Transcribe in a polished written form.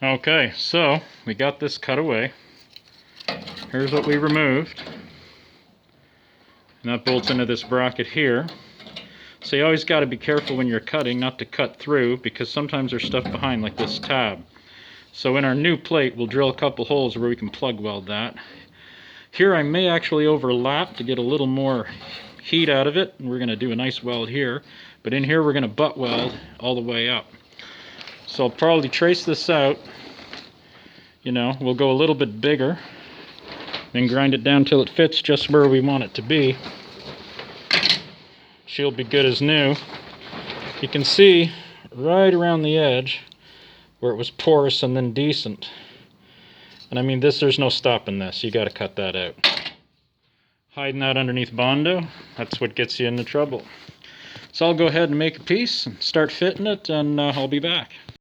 Okay, so we got this cut away. Here's what we removed. And that bolts into this bracket here. So you always got to be careful when you're cutting not to cut through, because sometimes there's stuff behind like this tab. So in our new plate we'll drill a couple holes where we can plug weld that. Here I may actually overlap to get a little more heat out of it, and we're going to do a nice weld here. But in here we're going to butt weld all the way up. So I'll probably trace this out. You know, we'll go a little bit bigger and grind it down till it fits just where we want it to be. She'll be good as new. You can see right around the edge where it was porous and then decent. And I mean, there's no stopping this. You got to cut that out. Hiding that underneath Bondo, that's what gets you into trouble. So I'll go ahead and make a piece and start fitting it, and I'll be back.